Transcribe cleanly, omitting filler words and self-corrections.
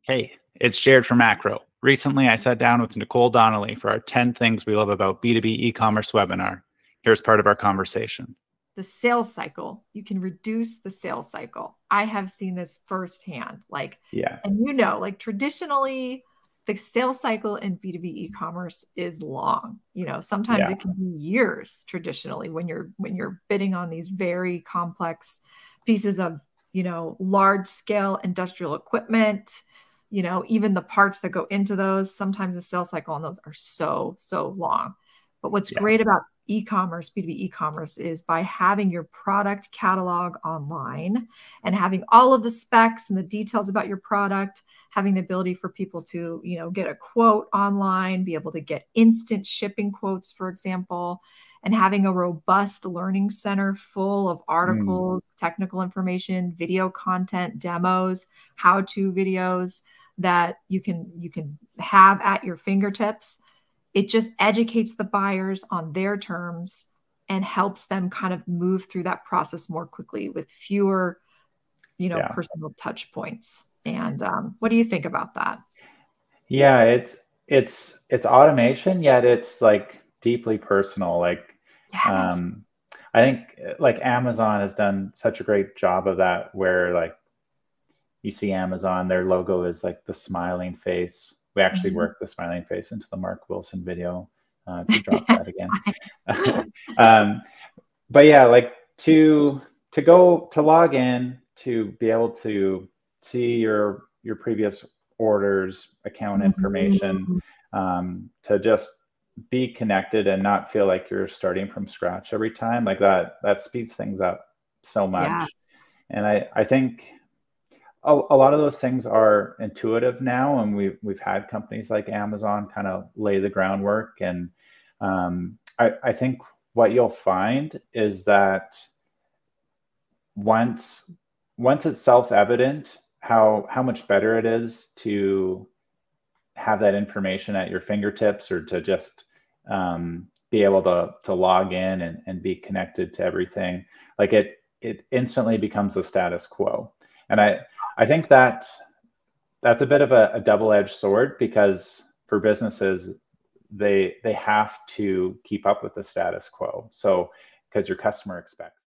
Hey, it's Jared from Acro. Recently, I sat down with Nicole Donnelly for our 10 Things We Love About B2B E-Commerce webinar. Here's part of our conversation. The sales cycle. You can reduce the sales cycle. I have seen this firsthand. Yeah, And traditionally, the sales cycle in B2B e-commerce is long. Sometimes yeah, it can be years traditionally when you're bidding on these very complex pieces of, large scale industrial equipment, even the parts that go into those. Sometimes the sales cycle on those are so long. But what's yeah, great about e-commerce, B2B e-commerce, is by having your product catalog online and having all of the specs and the details about your product, having the ability for people to, get a quote online, be able to get instant shipping quotes, for example, and having a robust learning center full of articles, technical information, video content, demos, how-to videos that you can have at your fingertips. It just educates the buyers on their terms and helps them kind of move through that process more quickly with fewer, yeah. personal touch points. And what do you think about that? Yeah, it's automation, yet it's like deeply personal. Yes. Um, I think like Amazon has done such a great job of that, where like you see Amazon, their logo is like the smiling face. We actually Mhm. worked the smiling face into the Mark Wilson video to drop that again. um, but yeah, like to go to log in to be able to see your previous orders, account information, Mhm. to just be connected and not feel like you're starting from scratch every time, like that speeds things up so much. Yes. And I think a lot of those things are intuitive now, and we've had companies like Amazon kind of lay the groundwork. And I think what you'll find is that once it's self-evident how much better it is to have that information at your fingertips, or to just be able to log in and be connected to everything, like it instantly becomes the status quo. And I think that that's a bit of a double-edged sword, because for businesses, they have to keep up with the status quo, so because your customer expects